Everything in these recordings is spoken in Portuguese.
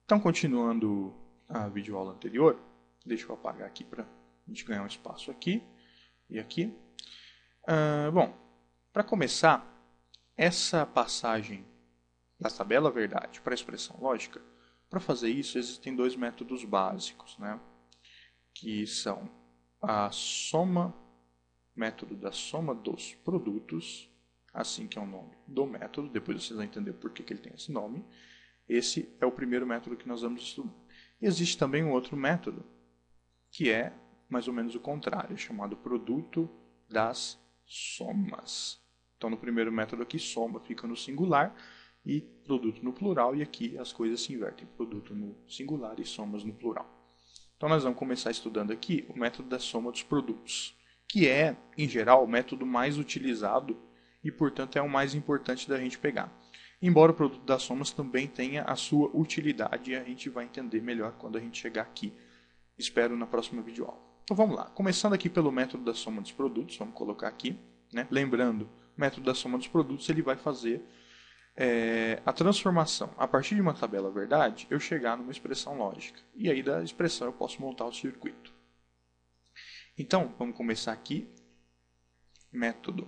Então, continuando a videoaula anterior, deixa eu apagar aqui para a gente ganhar um espaço aqui e aqui. Bom, para começar, essa passagem da tabela verdade para a expressão lógica, para fazer isso existem dois métodos básicos, né? Que são a soma, método da soma dos produtos, assim que é o nome do método, depois vocês vão entender por que ele tem esse nome. Esse é o primeiro método que nós vamos estudar. E existe também um outro método, que é mais ou menos o contrário, chamado produto das somas. Então, no primeiro método aqui, soma fica no singular e produto no plural, e aqui as coisas se invertem, produto no singular e somas no plural. Então, nós vamos começar estudando aqui o método da soma dos produtos, que é, em geral, o método mais utilizado e, portanto, é o mais importante da gente pegar. Embora o produto das somas também tenha a sua utilidade, e a gente vai entender melhor quando a gente chegar aqui. Espero na próxima videoaula. Então vamos lá. Começando aqui pelo método da soma dos produtos, vamos colocar aqui, né? Lembrando, o método da soma dos produtos ele vai fazer a transformação. A partir de uma tabela verdade, eu chegar numa expressão lógica. E aí da expressão eu posso montar o circuito. Então, vamos começar aqui. Método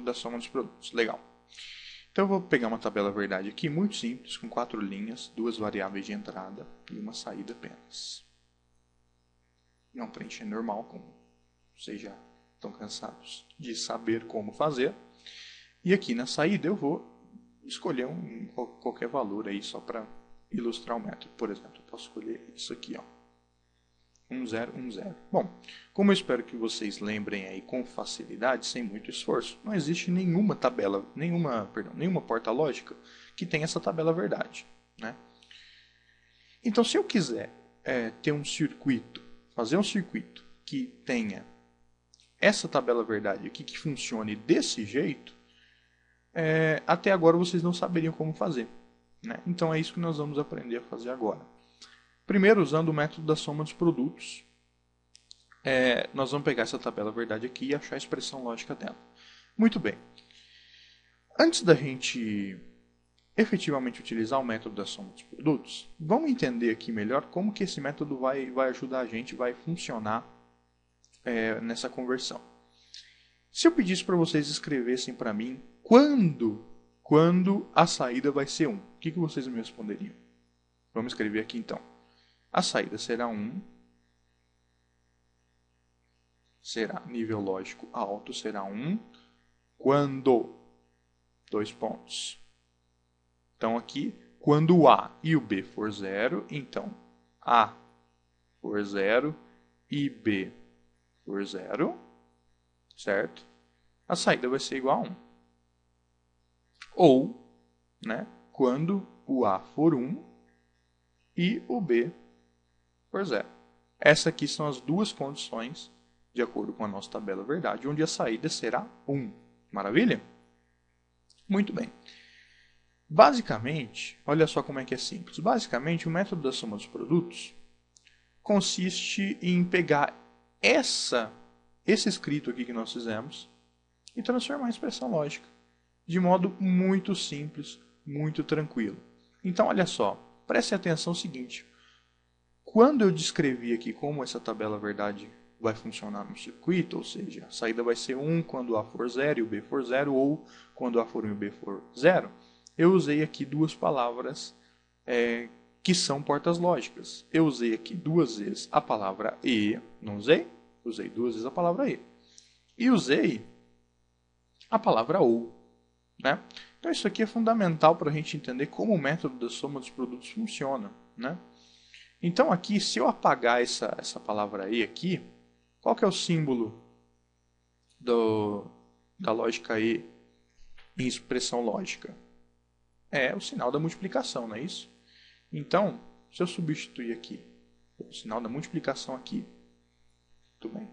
da soma dos produtos. Legal. Então eu vou pegar uma tabela verdade aqui, muito simples, com 4 linhas, 2 variáveis de entrada e uma saída apenas. É um preencher normal, como vocês já estão cansados de saber como fazer. E aqui na saída eu vou escolher qualquer valor aí só para ilustrar o método. Por exemplo, eu posso escolher isso aqui, ó. 1, 0, 1, 0. Bom, como eu espero que vocês lembrem aí com facilidade, sem muito esforço, não existe nenhuma porta lógica que tenha essa tabela verdade, né? Então, se eu quiser ter um circuito, fazer um circuito que tenha essa tabela verdade aqui, que funcione desse jeito, até agora vocês não saberiam como fazer, né? Então é isso que nós vamos aprender a fazer agora. Primeiro, usando o método da soma dos produtos, nós vamos pegar essa tabela verdade aqui e achar a expressão lógica dela. Muito bem. Antes da gente efetivamente utilizar o método da soma dos produtos, vamos entender aqui melhor como que esse método vai ajudar a gente, vai funcionar nessa conversão. Se eu pedisse para vocês escrevessem para mim quando a saída vai ser 1, o que vocês me responderiam? Vamos escrever aqui então. A saída será 1, será nível lógico alto, será 1, quando, 2 pontos. Então aqui, quando o A e o B for 0, então A for 0 e B for 0, certo? A saída vai ser igual a 1. Ou, né, quando o A for 1 e o B por 0. Essas aqui são as duas condições, de acordo com a nossa tabela verdade, onde a saída será 1. Maravilha? Muito bem. Basicamente, olha só como é que é simples. Basicamente, o método da soma dos produtos consiste em pegar esse escrito aqui que nós fizemos e transformar em expressão lógica, de modo muito simples, muito tranquilo. Então, olha só, preste atenção no seguinte. Quando eu descrevi aqui como essa tabela verdade vai funcionar no circuito, ou seja, a saída vai ser 1 quando o A for 0 e o B for 0, ou quando o A for 1 e o B for 0, eu usei aqui duas palavras que são portas lógicas. Eu usei aqui 2 vezes a palavra e, não usei? Usei 2 vezes a palavra e. E usei a palavra ou, né? Então isso aqui é fundamental para a gente entender como o método da soma dos produtos funciona, né? Então aqui, se eu apagar essa palavra e aqui, qual que é o símbolo da lógica e em expressão lógica? É o sinal da multiplicação, não é isso? Então, se eu substituir aqui o sinal da multiplicação aqui, tudo bem?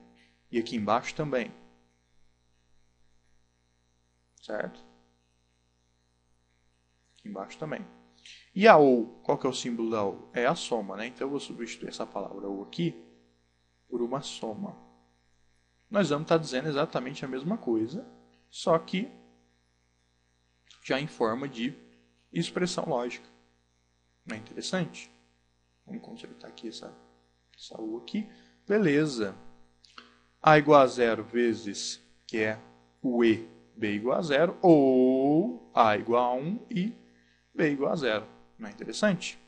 E aqui embaixo também, certo? Aqui embaixo também. E a ou, qual que é o símbolo da ou? É a soma, né? Então eu vou substituir essa palavra ou aqui por uma soma. nós vamos estar dizendo exatamente a mesma coisa, só que já em forma de expressão lógica. Não é interessante? Vamos consertar aqui essa U aqui. Beleza. A igual a 0 vezes, que é o E, B igual a 0, ou A igual a 1 e B igual a 0. Não é interessante?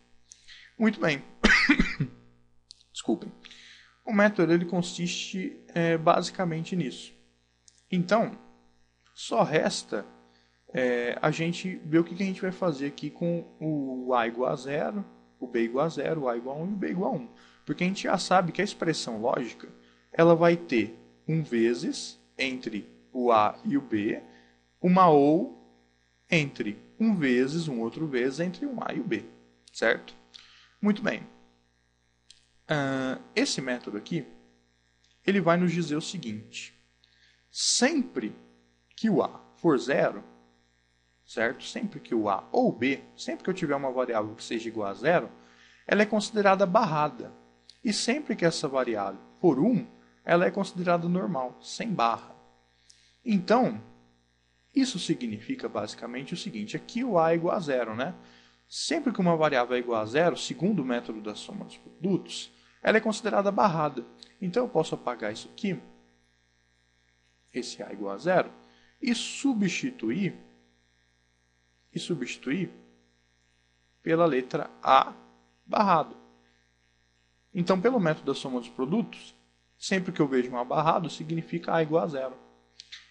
Muito bem. Desculpem. O método ele consiste basicamente nisso. Então, só resta a gente ver o que a gente vai fazer aqui com o A igual a 0, o B igual a 0, o A igual a 1 e o B igual a 1. Porque a gente já sabe que a expressão lógica ela vai ter um vezes entre o A e o B, uma ou entre um vezes, um outro vezes entre o A e o B. Certo? Muito bem. Esse método aqui, ele vai nos dizer o seguinte. Sempre que o A for 0, certo? Sempre que o A ou o B, sempre que eu tiver uma variável que seja igual a 0, ela é considerada barrada. E sempre que essa variável for 1, ela é considerada normal, sem barra. Então, isso significa basicamente o seguinte, aqui o A é igual a 0, né? Sempre que uma variável é igual a 0, segundo o método da soma dos produtos, ela é considerada barrada. Então eu posso apagar isso aqui, esse A igual a 0, e substituir pela letra A barrado. Então, pelo método da soma dos produtos, sempre que eu vejo um A barrado, significa A igual a 0.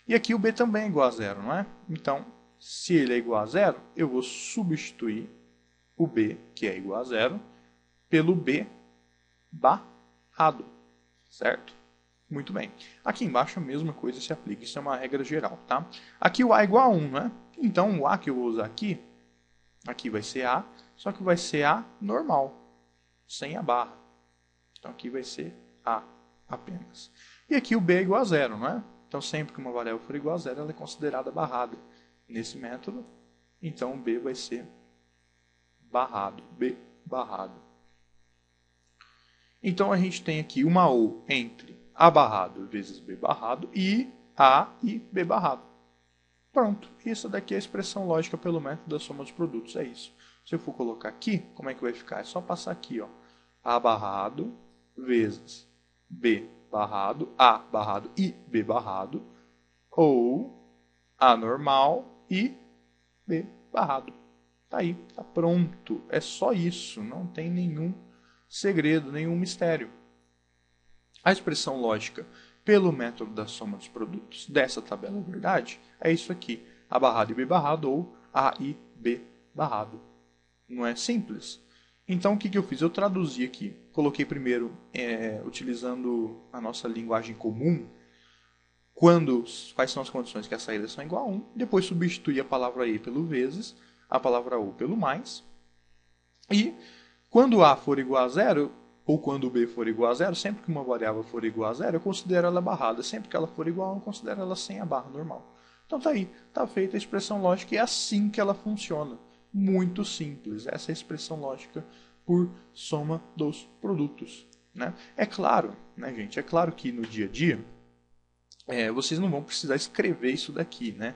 E aqui o B também é igual a 0, não é? Então, se ele é igual a 0, eu vou substituir o B, que é igual a 0, pelo B barrado. Certo? Muito bem. Aqui embaixo a mesma coisa se aplica. Isso é uma regra geral, tá? Aqui o A é igual a 1, né? Então, o A que eu vou usar aqui vai ser A, só que vai ser A normal, sem a barra. Então, aqui vai ser A apenas. E aqui o B é igual a 0, não é? Então, sempre que uma variável for igual a 0, ela é considerada barrada nesse método. Então, o B vai ser barrado, B barrado. Então, a gente tem aqui uma ou entre A barrado vezes B barrado e A e B barrado. Pronto. Isso daqui é a expressão lógica pelo método da soma dos produtos. É isso. Se eu for colocar aqui, como é que vai ficar? É só passar aqui, ó. A barrado vezes B barrado, A barrado e B barrado, ou A normal e B barrado. Tá aí, tá pronto. É só isso, não tem nenhum segredo, nenhum mistério. A expressão lógica pelo método da soma dos produtos dessa tabela verdade é isso aqui, A barrado e B barrado, ou A e B barrado. Não é simples? Então, o que eu fiz? Eu traduzi aqui. Coloquei primeiro, utilizando a nossa linguagem comum, quais são as condições que as saídas são igual a 1. Depois substituí a palavra E pelo vezes, a palavra O pelo mais. E quando A for igual a 0, ou quando B for igual a 0, sempre que uma variável for igual a 0, eu considero ela barrada. Sempre que ela for igual a 1, eu considero ela sem a barra normal. Então tá aí, tá feita a expressão lógica e é assim que ela funciona. Muito simples, essa é a expressão lógica por soma dos produtos. Né? É claro, né, gente? É claro que no dia a dia vocês não vão precisar escrever isso daqui. Né?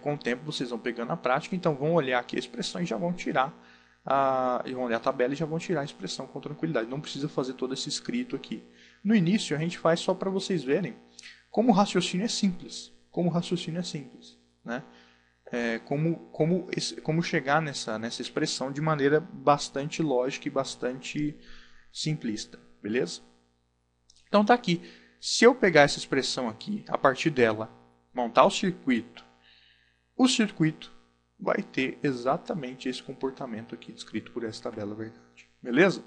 Com o tempo vocês vão pegando a prática, então vão olhar aqui a expressão e já vão tirar vão olhar a tabela e já vão tirar a expressão com tranquilidade. Não precisa fazer todo esse escrito aqui. No início a gente faz só para vocês verem como o raciocínio é simples. Né? Como chegar nessa expressão de maneira bastante lógica e bastante simplista, beleza? Então tá aqui. Se eu pegar essa expressão aqui, a partir dela, montar o circuito vai ter exatamente esse comportamento aqui descrito por essa tabela verdade, beleza?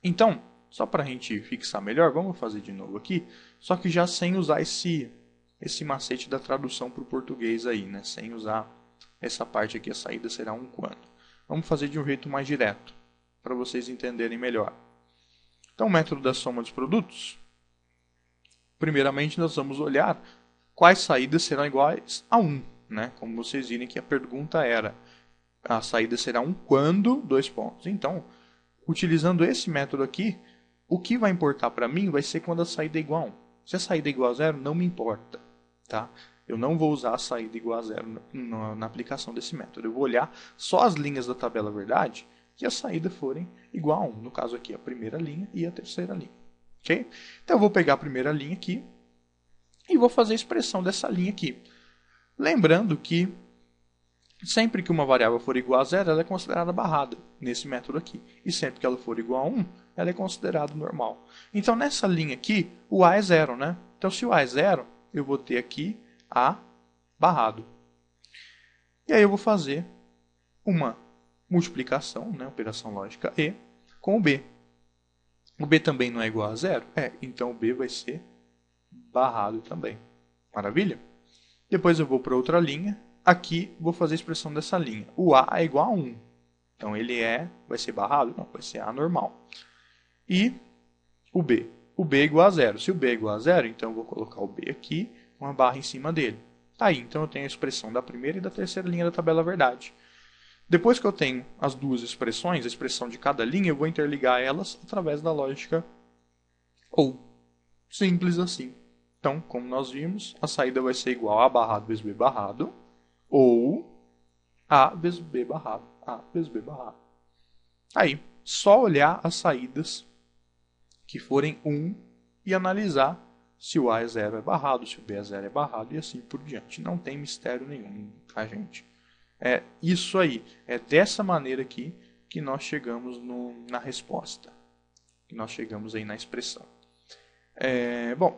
Então, só para a gente fixar melhor, vamos fazer de novo aqui, só que já sem usar esse macete da tradução para o português aí, né? Sem usar essa parte aqui, a saída será um quando. Vamos fazer de um jeito mais direto, para vocês entenderem melhor. Então, o método da soma dos produtos. Primeiramente, nós vamos olhar quais saídas serão iguais a 1. Né? Como vocês viram que a pergunta era, a saída será 1 quando, 2 pontos. Então, utilizando esse método aqui, o que vai importar para mim vai ser quando a saída é igual a 1. Se a saída é igual a zero, não me importa. Tá? Eu não vou usar a saída igual a zero na aplicação desse método. Eu vou olhar só as linhas da tabela verdade que a saída forem igual a 1. No caso aqui, a primeira linha e a terceira linha. Okay? Então, eu vou pegar a primeira linha aqui e vou fazer a expressão dessa linha aqui. Lembrando que sempre que uma variável for igual a zero, ela é considerada barrada nesse método aqui. E sempre que ela for igual a 1, ela é considerada normal. Então, nessa linha aqui, o A é zero, né? Então, se o A é zero, eu vou ter aqui A barrado. E aí eu vou fazer uma multiplicação, né, operação lógica E, com o B. O B também não é igual a zero? Então o B vai ser barrado também. Maravilha? Depois eu vou para outra linha. Aqui vou fazer a expressão dessa linha. O A é igual a 1. Então ele vai ser barrado? Não, vai ser A normal. E o B. O B é igual a zero. Se o B é igual a zero, então eu vou colocar o B aqui, uma barra em cima dele. Tá aí, então eu tenho a expressão da primeira e da terceira linha da tabela verdade. Depois que eu tenho as duas expressões, a expressão de cada linha, eu vou interligar elas através da lógica OU. Simples assim. Então, como nós vimos, a saída vai ser igual a barrado vezes B barrado, ou A vezes B barrado, A vezes B barrado. Aí, só olhar as saídas que forem 1 e analisar se o A é 0 é barrado, se o B é 0 é barrado e assim por diante. Não tem mistério nenhum, tá, gente? É isso aí. É dessa maneira aqui que nós chegamos na resposta. Que nós chegamos aí na expressão. Bom,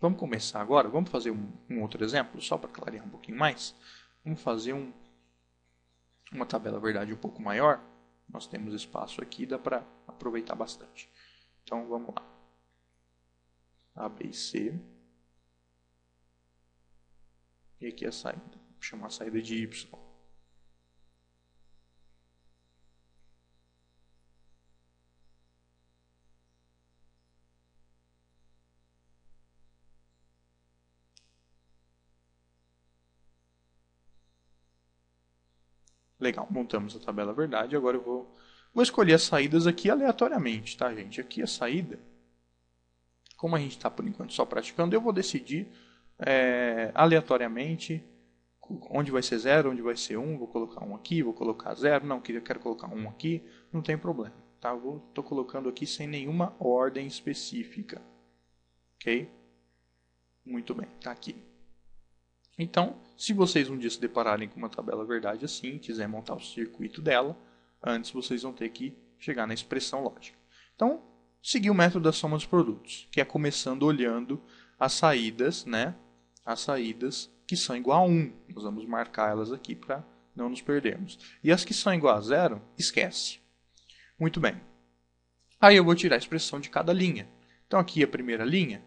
vamos começar agora. Vamos fazer um outro exemplo, só para clarear um pouquinho mais. Vamos fazer uma tabela verdade um pouco maior. Nós temos espaço aqui, dá para aproveitar bastante. Então, vamos lá. A, B e C. E aqui a saída. Vou chamar a saída de Y. Legal, montamos a tabela verdade. Agora eu vou escolher as saídas aqui aleatoriamente, tá, gente? Aqui a saída, como a gente está por enquanto só praticando, eu vou decidir aleatoriamente onde vai ser 0, onde vai ser 1. Vou colocar 1 aqui, vou colocar 0. Não, quero colocar 1 aqui, não tem problema. Tá? Estou colocando aqui sem nenhuma ordem específica. Ok? Muito bem, está aqui. Então, se vocês um dia se depararem com uma tabela verdade assim, quiser montar o circuito dela, antes vocês vão ter que chegar na expressão lógica. Então, seguir o método da soma dos produtos, que é começando olhando as saídas, né? As saídas que são igual a 1. Nós vamos marcar elas aqui para não nos perdermos. E as que são igual a 0, esquece. Muito bem. Aí eu vou tirar a expressão de cada linha. Então, aqui a primeira linha,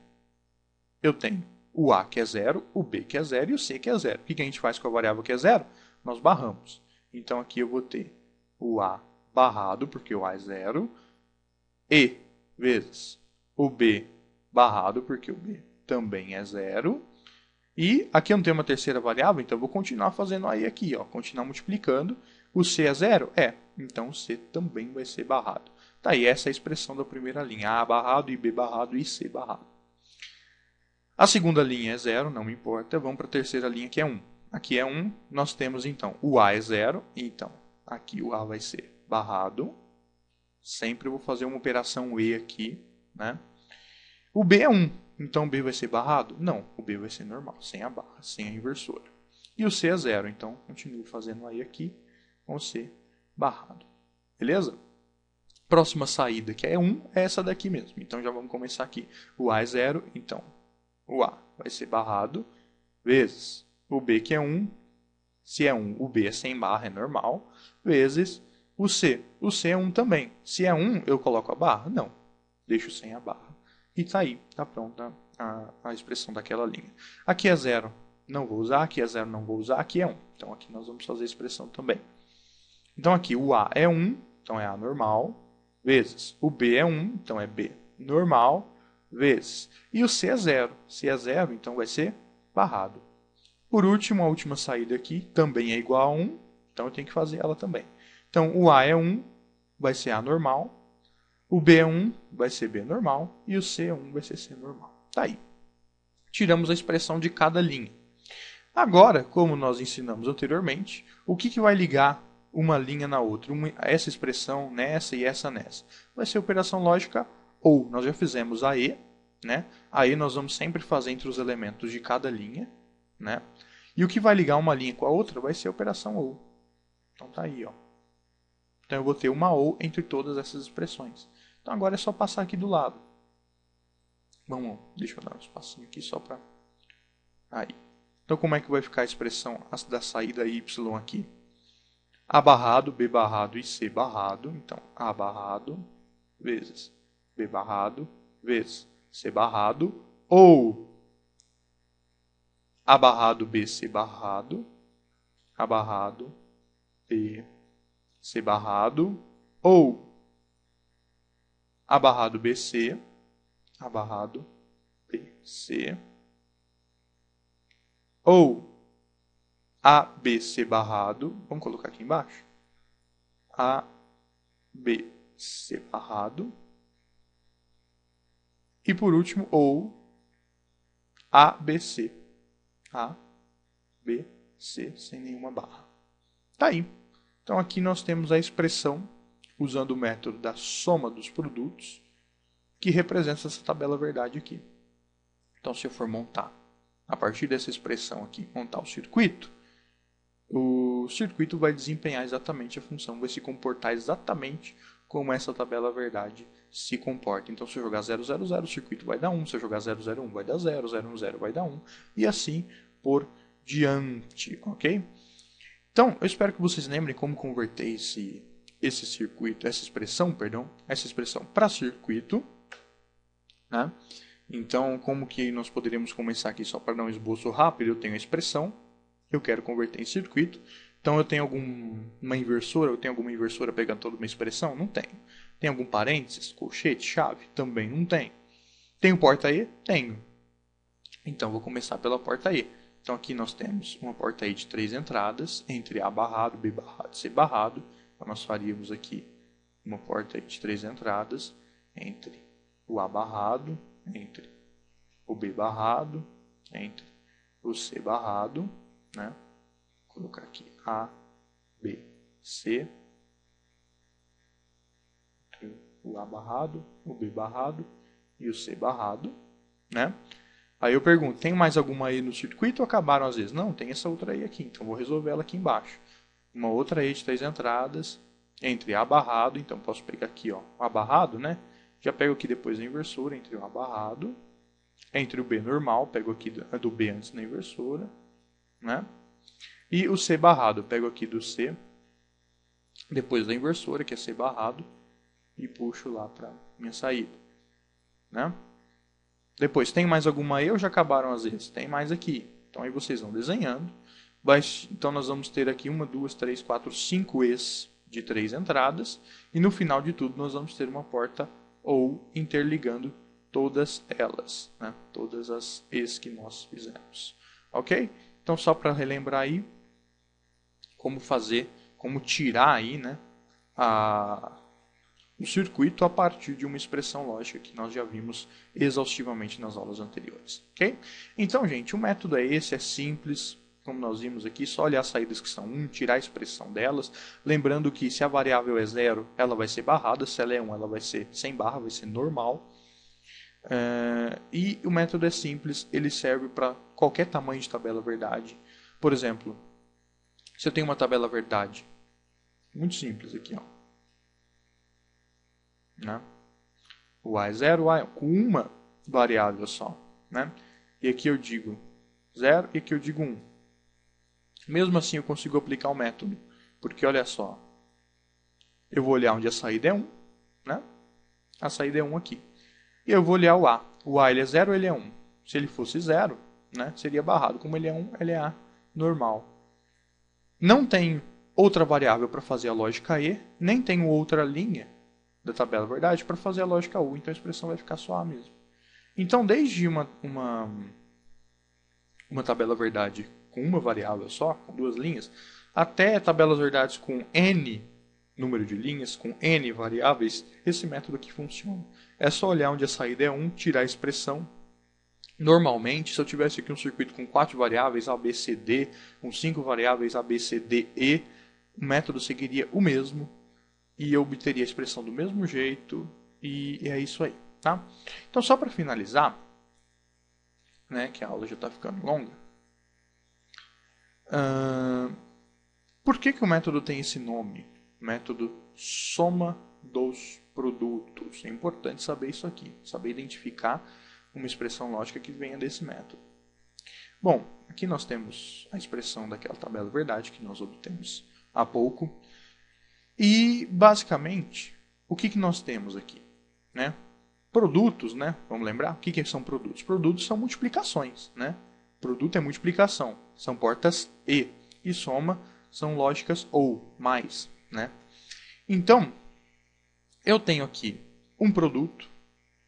eu tenho o A que é 0, o B que é 0 e o C que é 0. O que a gente faz com a variável que é 0? Nós barramos. Então, aqui eu vou ter o A barrado, porque o A é 0, e vezes o B barrado, porque o B também é 0. E aqui eu não tenho uma terceira variável, então eu vou continuar fazendo aí aqui, ó, continuar multiplicando. O C é 0? Então o C também vai ser barrado. Tá aí, essa é a expressão da primeira linha. A barrado, e B barrado e C barrado. A segunda linha é 0, não me importa. Vamos para a terceira linha, que é 1. Aqui é 1, nós temos então o A é 0, então aqui o A vai ser barrado. Sempre eu vou fazer uma operação E aqui, né? O B é 1, então o B vai ser barrado? Não, o B vai ser normal, sem a barra, sem a inversora. E o C é 0, então continuo fazendo aí aqui com o C barrado. Beleza? Próxima saída, que é 1, é essa daqui mesmo. Então já vamos começar aqui. O A é 0, então o A vai ser barrado, vezes o B que é 1, se é 1, o B é sem barra, é normal, vezes o C. O C é 1 também. Se é 1, eu coloco a barra? Não, deixo sem a barra. E está aí, está pronta a expressão daquela linha. Aqui é 0, não vou usar, aqui é 0, não vou usar, aqui é 1. Então aqui nós vamos fazer a expressão também. Então aqui o A é 1, então é A normal, vezes o B é 1, então é B normal, vezes. E o C é 0. Se é 0, então vai ser barrado. Por último, a última saída aqui também é igual a 1, então eu tenho que fazer ela também. Então o A é 1, vai ser A normal, O B1 vai ser B normal e o C1 vai ser C normal. Tá aí. Tiramos a expressão de cada linha. Agora, como nós ensinamos anteriormente, o que vai ligar uma linha na outra? Essa expressão nessa e essa nessa. Vai ser operação lógica OU. Nós já fizemos a E, né? A E nós vamos sempre fazer entre os elementos de cada linha, né? E o que vai ligar uma linha com a outra vai ser a operação OU. Então tá aí, ó. Então eu vou ter uma OU entre todas essas expressões. Então agora é só passar aqui do lado. Vamos, deixa eu dar um espacinho aqui só para... Aí. Então como é que vai ficar a expressão da saída y aqui? A barrado, B barrado e C barrado. Então A barrado vezes B barrado vezes C barrado. Ou A barrado, B, C barrado. A barrado, B, C barrado. Ou A barrado, BC. A barrado, BC. Ou ABC barrado. Vamos colocar aqui embaixo. ABC barrado. E por último, ou ABC. ABC sem nenhuma barra. Tá aí. Então aqui nós temos a expressão, usando o método da soma dos produtos, que representa essa tabela verdade aqui. Então se eu for montar, a partir dessa expressão aqui, montar o circuito vai desempenhar exatamente a função, vai se comportar exatamente como essa tabela verdade se comporta. Então se eu jogar 0, 0, 0, o circuito vai dar 1, se eu jogar 0, 0, 1 vai dar 0, 0, 1, 0 vai dar 1, e assim por diante, ok? Então, eu espero que vocês lembrem como converter essa expressão para circuito, né? Então, como que nós poderíamos começar aqui só para dar um esboço rápido? Eu tenho a expressão, eu quero converter em circuito. Então, eu tenho alguma inversora pegando toda uma expressão? Não tenho. Tem algum parênteses, colchete, chave? Também não tem. Tenho porta E? Tenho. Então, vou começar pela porta E. Então, aqui nós temos uma porta E de 3 entradas, entre A barrado, B barrado e C barrado. Então, nós faríamos aqui uma porta E de 3 entradas, entre o A barrado, entre o B barrado, entre o C barrado, né? Vou colocar aqui A, B, C, entre o A barrado, o B barrado e o C barrado, né? Aí eu pergunto, tem mais alguma aí no circuito ou acabaram às vezes? Não, tem essa outra aí aqui, então vou resolver ela aqui embaixo. Uma outra aí de 3 entradas, entre A barrado, então posso pegar aqui, ó, A barrado, né? Já pego aqui depois a inversora, entre o A barrado, entre o B normal, pego aqui do B antes na inversora, né? E o C barrado, eu pego aqui do C, depois da inversora, que é C barrado, e puxo lá para minha saída, né? Depois, tem mais alguma aí ou já acabaram às vezes? Tem mais aqui. Então aí vocês vão desenhando. Então nós vamos ter aqui 1, 2, 3, 4, 5 E's de 3 entradas. E no final de tudo nós vamos ter uma porta OU interligando todas elas, né? Todas as E's que nós fizemos. Ok? Então só para relembrar aí como tirar aí, né, o circuito a partir de uma expressão lógica que nós já vimos exaustivamente nas aulas anteriores. Ok? Então, gente, o método é esse, é simples, como nós vimos aqui, só olhar as saídas que são 1, tirar a expressão delas, lembrando que se a variável é 0, ela vai ser barrada, se ela é 1, ela vai ser sem barra, vai ser normal. E o método é simples, ele serve para qualquer tamanho de tabela verdade. Por exemplo, se eu tenho uma tabela verdade, muito simples aqui, ó. Né? O A é 0, o A é 1, com uma variável só. Né? E aqui eu digo 0 e aqui eu digo 1. Mesmo assim eu consigo aplicar o método. Porque olha só, eu vou olhar onde a saída é 1. Né? A saída é 1 aqui. E eu vou olhar o A. O A ele é 0 ou ele é 1? Se ele fosse 0, né, seria barrado. Como ele é 1, ele é A normal. Não tenho outra variável para fazer a lógica E, nem tenho outra linha da tabela verdade para fazer a lógica U, então a expressão vai ficar só A mesmo. Então, desde uma tabela verdade com uma variável só, com 2 linhas, até tabelas verdades com N número de linhas, com n variáveis, esse método aqui funciona. É só olhar onde a saída é 1, tirar a expressão. Normalmente, se eu tivesse aqui um circuito com 4 variáveis, A, B, C, D, com 5 variáveis, A, B, C, D, E, o método seguiria o mesmo e eu obteria a expressão do mesmo jeito e é isso aí, tá? Então, só para finalizar, né, que a aula já está ficando longa, por que o método tem esse nome? Método soma dos produtos. É importante saber isso aqui, saber identificar uma expressão lógica que venha desse método. Bom, aqui nós temos a expressão daquela tabela verdade que nós obtemos há pouco. E, basicamente, o que nós temos aqui? Né? Produtos, né? Vamos lembrar? O que são produtos? Produtos são multiplicações. Né? Produto é multiplicação, são portas e soma são lógicas ou, mais. Né? Então, eu tenho aqui um produto,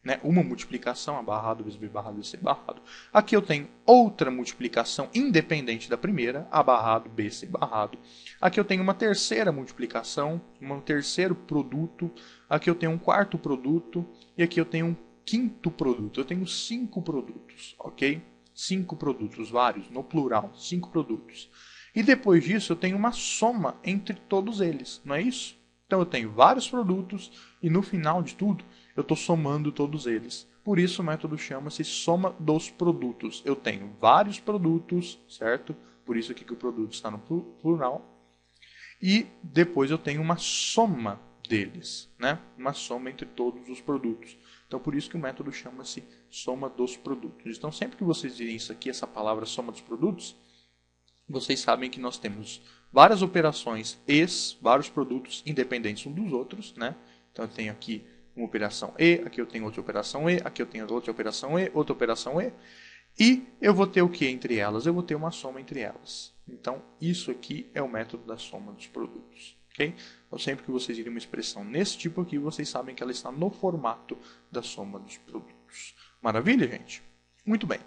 né, uma multiplicação, A barrado vezes B barrado vezes C barrado. Aqui eu tenho outra multiplicação independente da primeira, A barrado, B, C barrado. Aqui eu tenho uma terceira multiplicação, um terceiro produto. Aqui eu tenho um quarto produto e aqui eu tenho um quinto produto. Eu tenho 5 produtos, ok? 5 produtos, vários, no plural, 5 produtos. E depois disso eu tenho uma soma entre todos eles, não é isso? Então eu tenho vários produtos e no final de tudo eu estou somando todos eles. Por isso o método chama-se soma dos produtos. Eu tenho vários produtos, certo? Por isso aqui que o produto está no plural. E depois eu tenho uma soma deles, né? Uma soma entre todos os produtos. Então por isso que o método chama-se soma dos produtos. Então sempre que vocês virem isso aqui, essa palavra soma dos produtos, vocês sabem que nós temos várias operações vários produtos independentes uns dos outros, né? Então eu tenho aqui uma operação E, aqui eu tenho outra operação E, aqui eu tenho outra operação E, outra operação E. E eu vou ter o que entre elas? Eu vou ter uma soma entre elas. Então, isso aqui é o método da soma dos produtos. Okay? Então, sempre que vocês virem uma expressão nesse tipo aqui, vocês sabem que ela está no formato da soma dos produtos. Maravilha, gente? Muito bem.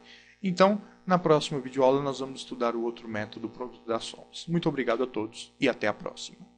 Então, na próxima videoaula, nós vamos estudar o outro método, o produto das somas. Muito obrigado a todos e até a próxima.